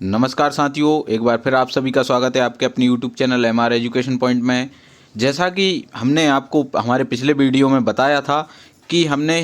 नमस्कार साथियों, एक बार फिर आप सभी का स्वागत है आपके अपने YouTube channel MR education point में। जैसा कि हमने आपको हमारे पिछले वीडियो में बताया था कि हमने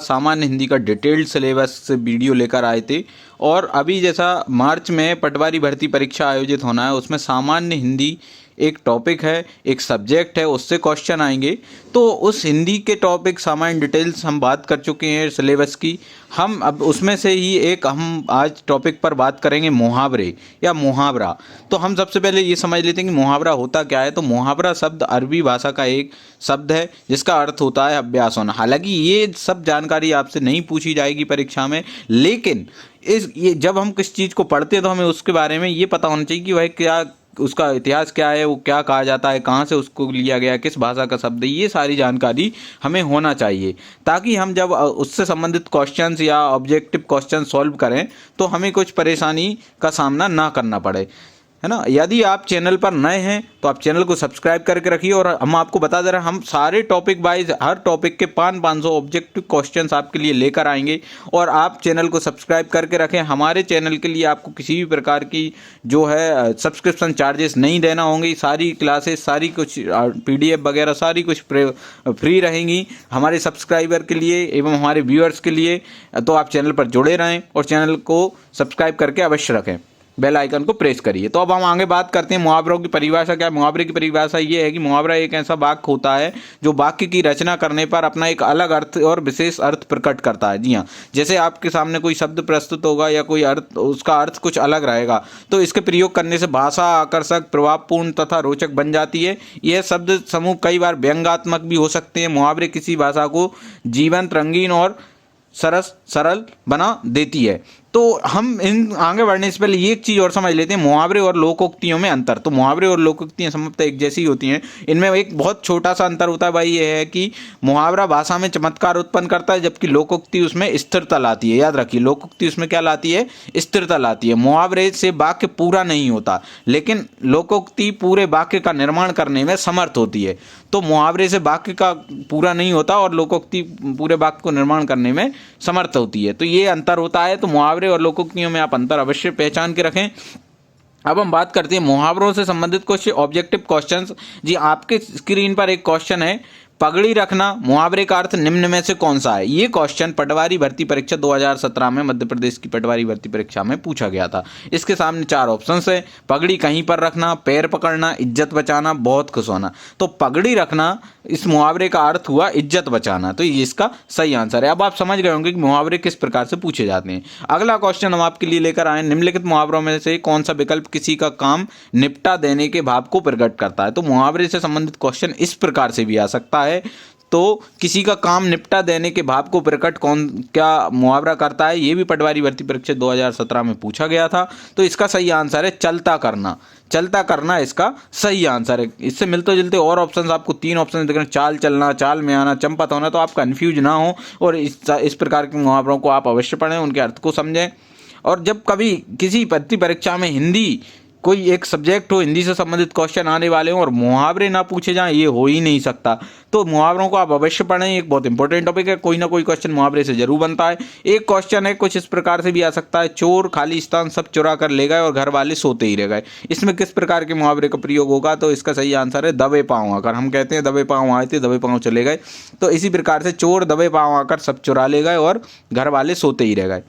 सामान्य हिंदी का डिटेल्ड सिलेबस से वीडियो लेकर आए थे, और अभी जैसा मार्च में पटवारी भर्ती परीक्षा आयोजित होना है, उसमें सामान्य हिंदी एक टॉपिक है, एक सब्जेक्ट है, उससे क्वेश्चन आएंगे। तो उस हिंदी के टॉपिक सामान्य डिटेल्स हम बात कर चुके हैं सिलेबस की। हम अब उसमें से ही एक हम आज टॉपिक पर बात करेंगे, मुहावरे या मुहावरा। तो हम सबसे पहले ये समझ लेते हैं कि मुहावरा होता क्या है। तो मुहावरा शब्द अरबी भाषा का एक शब्द है जिसका अर्थ होता है अभ्यास होना। हालांकि ये सब जानकारी आपसे नहीं पूछी जाएगी परीक्षा में, लेकिन ये जब हम किस चीज़ को पढ़ते हैं तो हमें उसके बारे में ये पता होना चाहिए कि वह क्या, उसका इतिहास क्या है, वो क्या कहा जाता है, कहाँ से उसको लिया गया, किस भाषा का शब्द है, ये सारी जानकारी हमें होना चाहिए, ताकि हम जब उससे संबंधित क्वेश्चंस या ऑब्जेक्टिव क्वेश्चन सॉल्व करें तो हमें कुछ परेशानी का सामना ना करना पड़े, है ना। यदि आप चैनल पर नए हैं तो आप चैनल को सब्सक्राइब करके रखिए। और हम आपको बता दे रहे हैं, हम सारे टॉपिक वाइज हर टॉपिक के 500 ऑब्जेक्टिव क्वेश्चंस आपके लिए लेकर आएंगे, और आप चैनल को सब्सक्राइब करके रखें। हमारे चैनल के लिए आपको किसी भी प्रकार की जो है सब्सक्रिप्शन चार्जेस नहीं देना होंगे। सारी क्लासेस, सारी कुछ PDF वगैरह सारी कुछ फ्री रहेंगी हमारे सब्सक्राइबर के लिए एवं हमारे व्यूअर्स के लिए। तो आप चैनल पर जुड़े रहें और चैनल को सब्सक्राइब करके अवश्य रखें, बेल आइकन को प्रेस करिए। तो अब हम आगे बात करते हैं मुहावरों की परिभाषा क्या है। मुहावरे की परिभाषा ये है कि मुहावरा एक ऐसा वाक्य होता है जो वाक्य की रचना करने पर अपना एक अलग अर्थ और विशेष अर्थ प्रकट करता है। जी हाँ, जैसे आपके सामने कोई शब्द प्रस्तुत होगा या कोई अर्थ, उसका अर्थ कुछ अलग रहेगा, तो इसके प्रयोग करने से भाषा आकर्षक, प्रभावपूर्ण तथा रोचक बन जाती है। यह शब्द समूह कई बार व्यंग्यात्मक भी हो सकते हैं। मुहावरे किसी भाषा को जीवंत, रंगीन और सरल बना देती है। तो हम इन आगे बढ़ने से पहले ये एक चीज़ और समझ लेते हैं, मुहावरे और लोकोक्तियों में अंतर। तो मुहावरे और लोकोक्तियाँ संभवतः एक जैसी होती हैं, इनमें एक बहुत छोटा सा अंतर होता है, भाई ये है कि मुहावरा भाषा में चमत्कार उत्पन्न करता है, जबकि लोकोक्ति उसमें स्थिरता लाती है। याद रखिए, लोकोक्ति उसमें क्या लाती है? स्थिरता लाती है। मुहावरे से वाक्य पूरा नहीं होता, लेकिन लोकोक्ति पूरे वाक्य का निर्माण करने में समर्थ होती है। तो मुहावरे से वाक्य का पूरा नहीं होता और लोकोक्ति पूरे वाक्य को निर्माण करने में समर्थ होती है। तो ये अंतर होता है। तो मुहावरे और लोकोक्तियों में आप अंतर अवश्य पहचान के रखें। अब हम बात करते हैं मुहावरों से संबंधित कुछ ऑब्जेक्टिव क्वेश्चंस। जी, आपके स्क्रीन पर एक क्वेश्चन है, पगड़ी रखना मुहावरे का अर्थ निम्न में से कौन सा है। ये क्वेश्चन पटवारी भर्ती परीक्षा 2017 में मध्य प्रदेश की पटवारी भर्ती परीक्षा में पूछा गया था। इसके सामने 4 ऑप्शंस है, पगड़ी कहीं पर रखना, पैर पकड़ना, इज्जत बचाना, बहुत खुश होना। तो पगड़ी रखना इस मुहावरे का अर्थ हुआ इज्जत बचाना, तो ये इसका सही आंसर है। अब आप समझ गए होंगे कि मुहावरे किस प्रकार से पूछे जाते हैं। अगला क्वेश्चन हम आपके लिए लेकर आए, निम्नलिखित मुहावरों में से कौन सा विकल्प किसी का काम निपटा देने के भाव को प्रकट करता है। तो मुहावरे से संबंधित क्वेश्चन इस प्रकार से भी आ सकता है। तो किसी का काम निपटा देने के भाव को प्रकट कौन क्या मुहावरा करता है, ये भी पटवारी भर्ती परीक्षा 2017 में पूछा गया था। तो इसका सही आंसर है चलता करना। चलता करना इसका सही आंसर है। इससे मिलते जुलते और ऑप्शंस आपको 3 ऑप्शन दिख रहे हैं, चाल चलना, चाल में आना, चंपत होना। तो आप कंफ्यूज ना हो और इस प्रकार के मुहावरों को आप अवश्य पढ़ें, उनके अर्थ को समझें। और जब कभी किसी भर्ती परीक्षा में हिंदी कोई एक सब्जेक्ट हो, हिंदी से संबंधित क्वेश्चन आने वाले हों और मुहावरे ना पूछे जाएं, ये हो ही नहीं सकता। तो मुहावरों को आप अवश्य पढ़ें, एक बहुत इंपॉर्टेंट टॉपिक है। कोई ना कोई क्वेश्चन मुहावरे से जरूर बनता है। एक क्वेश्चन है कुछ इस प्रकार से भी आ सकता है, चोर खाली स्थान सब चुरा कर ले गए और घर वाले सोते ही रह गए। इसमें किस प्रकार के मुहावरे का प्रयोग होगा? तो इसका सही आंसर है दबे पाँव आकर। हम कहते हैं दबे पाँव आए थे, दबे पाँव चले गए। तो इसी प्रकार से चोर दबे पाँव आकर सब चुरा ले गए और घर वाले सोते ही रह गए।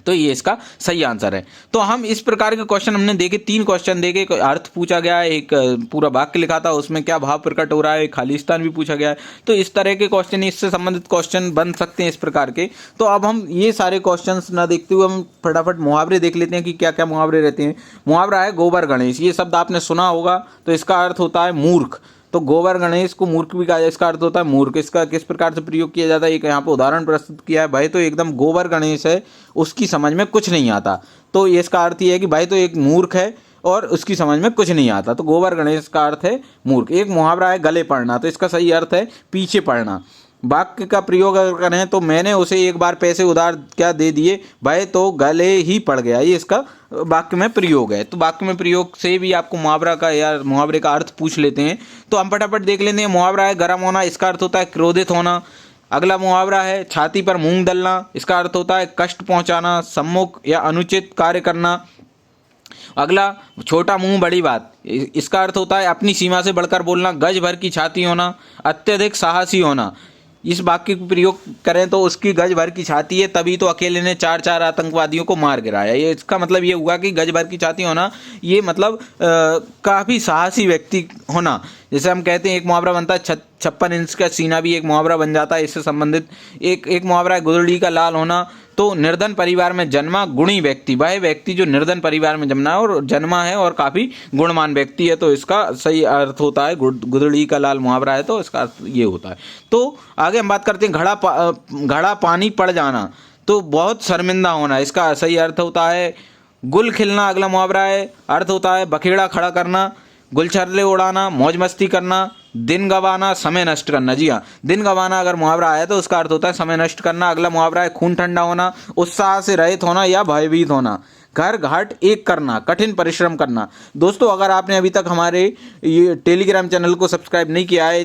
तो ये इसका सही आंसर है। तो हम इस प्रकार के क्वेश्चन हमने देखे, 3 क्वेश्चन देखे। अर्थ पूछा गया है, एक पूरा वाक्य लिखा था उसमें क्या भाव प्रकट हो रहा है, खालिस्तान भी पूछा गया है। तो इस तरह के क्वेश्चन, इससे संबंधित क्वेश्चन बन सकते हैं इस प्रकार के। तो अब हम ये सारे क्वेश्चंस ना देखते हुए हम फटाफट मुहावरे देख लेते हैं कि क्या क्या मुहावरे रहते हैं। मुहावरा है गोबर गणेश। ये शब्द आपने सुना होगा। तो इसका अर्थ होता है मूर्ख। तो गोबर गणेश को मूर्ख भी कहा जाए, इसका अर्थ होता है मूर्ख। इसका किस प्रकार से प्रयोग किया जाता है, एक यहाँ पे उदाहरण प्रस्तुत किया है। भाई तो एकदम गोबर गणेश है, उसकी समझ में कुछ नहीं आता। तो ये इसका अर्थ ये है कि भाई तो एक मूर्ख है और उसकी समझ में कुछ नहीं आता। तो गोबर गणेश का अर्थ है मूर्ख। एक मुहावरा है गले पड़ना। तो इसका सही अर्थ है पीछे पड़ना। वाक्य का प्रयोग अगर करें तो मैंने उसे एक बार पैसे उधार क्या दे दिए, भाई तो गले ही पड़ गया। ये इसका वाक्य में प्रयोग है। तो वाक्य में प्रयोग से भी आपको मुहावरा का या मुहावरे का अर्थ पूछ लेते हैं। तो हम फटाफट देख लेते हैं। मुहावरा है गर्म होना। इसका अर्थ होता है क्रोधित होना। अगला मुहावरा है छाती पर मूंग दलना। इसका अर्थ होता है कष्ट पहुंचाना, सम्मुख या अनुचित कार्य करना। अगला, छोटा मुंह बड़ी बात, इसका अर्थ होता है अपनी सीमा से बढ़कर बोलना, गज भर की छाती होना, अत्यधिक साहसी होना। इस वाक्य का प्रयोग करें तो उसकी गज भर की छाती है, तभी तो अकेले ने 4 आतंकवादियों को मार गिराया। ये इसका मतलब ये हुआ कि गज भर की छाती होना, ये मतलब काफ़ी साहसी व्यक्ति होना। जैसे हम कहते हैं एक मुहावरा बनता है 56 इंच का सीना, भी एक मुहावरा बन जाता है इससे संबंधित। एक मुहावरा है गुदड़ी का लाल होना। तो निर्धन परिवार में जन्मा गुणी व्यक्ति, वह व्यक्ति जो निर्धन परिवार में जन्मा है और काफ़ी गुणवान व्यक्ति है, तो इसका सही अर्थ होता है गुदड़ी का लाल मुहावरा है, तो इसका अर्थ ये होता है। तो आगे हम बात करते हैं घड़ा पानी पड़ जाना, तो बहुत शर्मिंदा होना, इसका सही अर्थ होता है गुल खिलना। अगला मुहावरा है, अर्थ होता है बखेड़ा खड़ा करना, गुलछर्रे उड़ाना, मौज मस्ती करना, दिन गंवाना, समय नष्ट करना। जी हाँ, दिन गंवाना अगर मुहावरा आया तो उसका अर्थ होता है समय नष्ट करना। अगला मुहावरा है खून ठंडा होना, उत्साह से रहित होना या भयभीत होना, घर घाट एक करना, कठिन परिश्रम करना। दोस्तों, अगर आपने अभी तक हमारे ये टेलीग्राम चैनल को सब्सक्राइब नहीं किया है,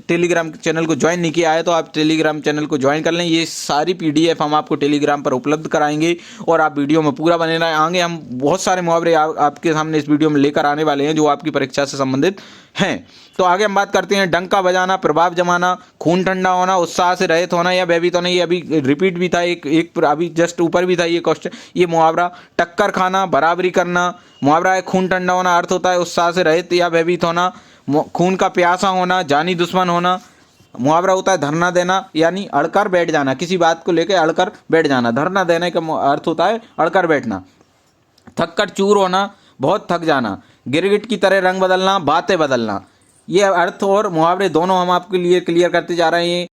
टेलीग्राम चैनल को ज्वाइन नहीं किया है, तो आप टेलीग्राम चैनल को ज्वाइन कर लें। ये सारी PDF हम आपको टेलीग्राम पर उपलब्ध कराएंगे और आप वीडियो में पूरा बने रहेंगे। हम बहुत सारे मुहावरे आपके सामने इस वीडियो में लेकर आने वाले हैं जो आपकी परीक्षा से संबंधित हैं। तो आगे हम बात करते हैं डंका बजाना, प्रभाव जमाना, खून ठंडा होना, उत्साह से रहित होना या भयभीत होना। ये अभी रिपीट भी था, एक अभी जस्ट ऊपर भी था ये क्वेश्चन, ये मुहावरा। टक्कर खाना, बराबरी करना, मुहावरा है खून ठंडा होना, अर्थ होता है उत्साह से रहित या भयभीत होना। खून का प्यासा होना, जानी दुश्मन होना। मुहावरा होता है धरना देना, यानी अड़कर बैठ जाना, किसी बात को लेकर अड़कर बैठ जाना। धरना देने का अर्थ होता है अड़कर बैठना। थक कर चूर होना, बहुत थक जाना। गिरगिट की तरह रंग बदलना, बातें बदलना। ये अर्थ और मुहावरे दोनों हम आपके लिए क्लियर करते जा रहे हैं।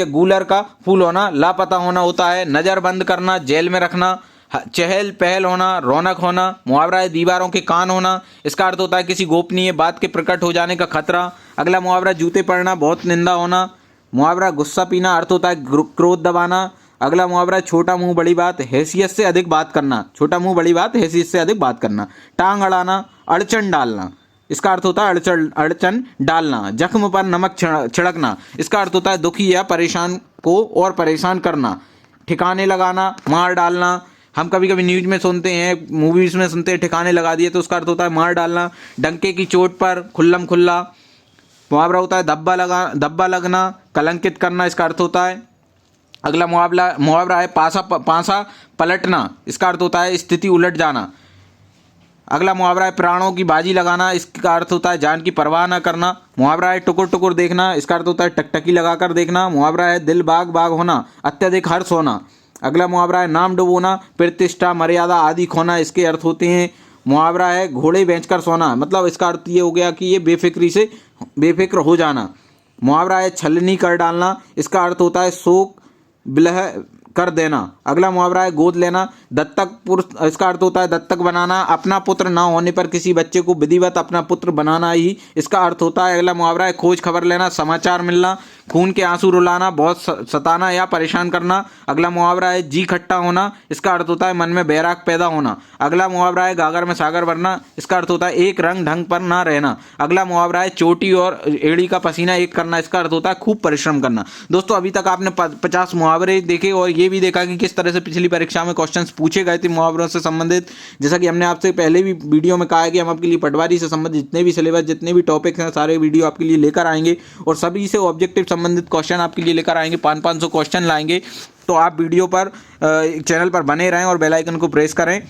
गूलर का फूल होना, लापता होना होता है नजर बंद करना, जेल में रखना। चहल पहल होना, रौनक होना। मुहावरा है दीवारों के कान होना, इसका अर्थ होता है किसी गोपनीय बात के प्रकट हो जाने का खतरा। अगला मुहावरा जूते पड़ना, बहुत निंदा होना। मुहावरा गुस्सा पीना, अर्थ होता है क्रोध दबाना। अगला मुहावरा छोटा मुंह बड़ी बात, हैसियत से अधिक बात करना। छोटा मुंह बड़ी बात, हैसियत से अधिक बात करना। टांग अड़ाना, अड़चन डालना, इसका अर्थ होता है अड़चन डालना। जख्म पर नमक छिड़कना, इसका अर्थ होता है दुखी या परेशान को और परेशान करना। ठिकाने लगाना, मार डालना। हम कभी कभी न्यूज में सुनते हैं, मूवीज़ में सुनते हैं ठिकाने लगा दिए, तो उसका अर्थ होता है मार डालना। डंके की चोट पर खुल्लम खुल्ला। मुहावरा होता है धब्बा लगना, कलंकित करना, इसका अर्थ होता है। अगला मुहावरा है पासा पलटना, इसका अर्थ होता है स्थिति उलट जाना। अगला मुहावरा है प्राणों की बाजी लगाना, इसका अर्थ होता है जान की परवाह न करना। मुहावरा है टुकुर टुकुर देखना, इसका अर्थ होता है टकटकी लगाकर देखना। मुहावरा है दिल बाग बाग होना, अत्यधिक हर्ष होना। अगला मुहावरा है नाम डुबोना, प्रतिष्ठा मर्यादा आदि खोना, इसके अर्थ होते हैं। मुहावरा है घोड़े बेचकर सोना, मतलब इसका अर्थ ये हो गया कि ये बेफिक्र हो जाना। मुहावरा है छलनी कर डालना, इसका अर्थ होता है शोक विलह कर देना। अगला मुहावरा है गोद लेना, दत्तक पुत्र, इसका अर्थ होता है दत्तक बनाना। अपना पुत्र ना होने पर किसी बच्चे को विधिवत अपना पुत्र बनाना ही इसका अर्थ होता है। अगला मुहावरा है खोज खबर लेना, समाचार मिलना। खून के आंसू रुलाना, बहुत सताना या परेशान करना। अगला मुहावरा है जी खट्टा होना, इसका अर्थ होता है मन में बैराग पैदा होना। अगला मुहावरा है गागर में सागर भरना, इसका अर्थ होता है एक रंग ढंग पर ना रहना। अगला मुहावरा है चोटी और एड़ी का पसीना एक करना, इसका अर्थ होता है खूब परिश्रम करना। दोस्तों, अभी तक आपने 50 मुहावरे देखे और ये भी देखा कि किस तरह से पिछली परीक्षा में क्वेश्चंस पूछे गए थे मुहावरों से संबंधित। जैसा कि हमने आपसे पहले भी वीडियो में कहा है कि हम आपके लिए पटवारी से संबंधित जितने भी सिलेबस, जितने भी टॉपिक्स हैं, सारे वीडियो आपके लिए लेकर आएंगे और सभी से ऑब्जेक्टिव संबंधित क्वेश्चन आपके लिए लेकर आएंगे। 500 क्वेश्चन लाएंगे, तो आप वीडियो पर चैनल पर बने रहें और बेल आइकन को प्रेस करें।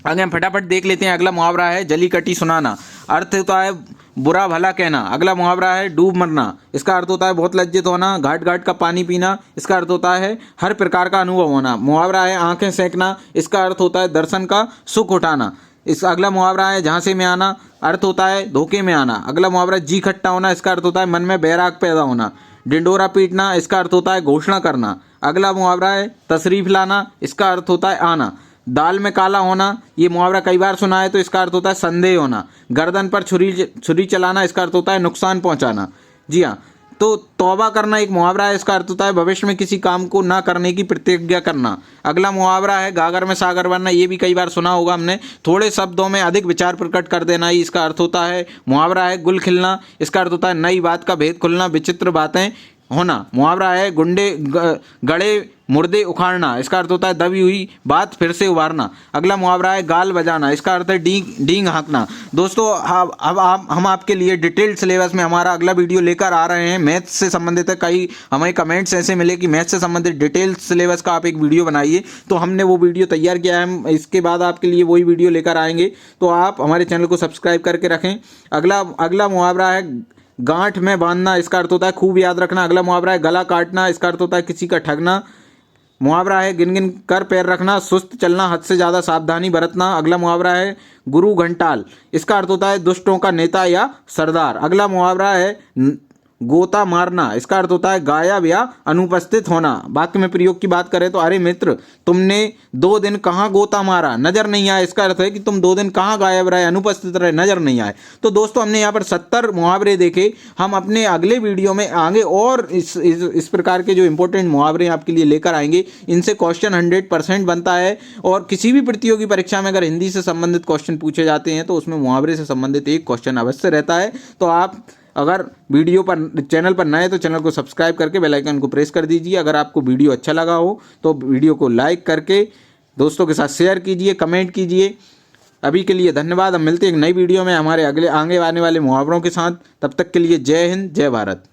आगे हम फटाफट देख लेते हैं। अगला मुहावरा है जली कटी सुनाना, अर्थ होता है बुरा भला कहना। अगला मुहावरा है डूब मरना, इसका अर्थ होता है बहुत लज्जित होना। घाट घाट का पानी पीना, इसका अर्थ होता है हर प्रकार का अनुभव होना। मुहावरा है आंखें सेंकना, इसका अर्थ होता है दर्शन का सुख उठाना। इस अगला मुहावरा है झांसे में आना, अर्थ होता है धोखे में आना। अगला मुहावरा जी खट्टा होना, इसका अर्थ होता है मन में बैराग पैदा होना। डिंडोरा पीटना, इसका अर्थ होता है घोषणा करना। अगला मुहावरा है तशरीफ लाना, इसका अर्थ होता है आना। दाल में काला होना, ये मुहावरा कई बार सुना है, तो इसका अर्थ होता है संदेह होना। गर्दन पर छुरी चलाना, इसका अर्थ होता है नुकसान पहुंचाना। जी हाँ, तो तौबा करना एक मुहावरा है, इसका अर्थ होता है भविष्य में किसी काम को ना करने की प्रतिज्ञा करना। अगला मुहावरा है गागर में सागर बनना, ये भी कई बार सुना होगा हमने। थोड़े शब्दों में अधिक विचार प्रकट कर देना ही इसका अर्थ होता है। मुहावरा है गुल खिलना, इसका अर्थ होता है नई बात का भेद खुलना, विचित्र बातें होना। मुहावरा है गड़े मुर्दे उखाड़ना, इसका अर्थ होता है दबी हुई बात फिर से उभारना। अगला मुहावरा है गाल बजाना, इसका अर्थ है डींग हाँकना। दोस्तों अब हम आपके लिए डिटेल्ड सिलेबस में हमारा अगला वीडियो लेकर आ रहे हैं। मैथ्स से संबंधित है, कई हमें कमेंट्स ऐसे मिले कि मैथ्स से संबंधित डिटेल सिलेबस का आप एक वीडियो बनाइए, तो हमने वो वीडियो तैयार किया है। हम इसके बाद आपके लिए वही वीडियो लेकर आएंगे, तो आप हमारे चैनल को सब्सक्राइब करके रखें। अगला मुहावरा है गांठ में बांधना, इसका अर्थ होता है खूब याद रखना। अगला मुहावरा है गला काटना, इसका अर्थ होता है किसी का ठगना। मुहावरा है गिन गिन कर पैर रखना, सुस्त चलना, हद से ज़्यादा सावधानी बरतना। अगला मुहावरा है गुरु घंटाल, इसका अर्थ होता है दुष्टों का नेता या सरदार। अगला मुहावरा है गोता मारना, इसका अर्थ होता है गायब या अनुपस्थित होना। वाक्य में प्रयोग की बात करें तो अरे मित्र तुमने 2 दिन कहाँ गोता मारा, नजर नहीं आया, इसका अर्थ है कि तुम 2 दिन कहाँ गायब रहे, अनुपस्थित रहे, नजर नहीं आए। तो दोस्तों हमने यहाँ पर 70 मुहावरे देखे। हम अपने अगले वीडियो में आगे और इस प्रकार के जो इंपॉर्टेंट मुहावरे आपके लिए लेकर आएंगे। इनसे क्वेश्चन 100% बनता है, और किसी भी प्रतियोगी परीक्षा में अगर हिंदी से संबंधित क्वेश्चन पूछे जाते हैं तो उसमें मुहावरे से संबंधित एक क्वेश्चन अवश्य रहता है। तो आप अगर वीडियो पर चैनल पर नए तो चैनल को सब्सक्राइब करके बेल आइकन को प्रेस कर दीजिए। अगर आपको वीडियो अच्छा लगा हो तो वीडियो को लाइक करके दोस्तों के साथ शेयर कीजिए, कमेंट कीजिए। अभी के लिए धन्यवाद। हम मिलते हैं एक नई वीडियो में हमारे आगे आने वाले मुहावरों के साथ। तब तक के लिए जय हिंद, जय भारत।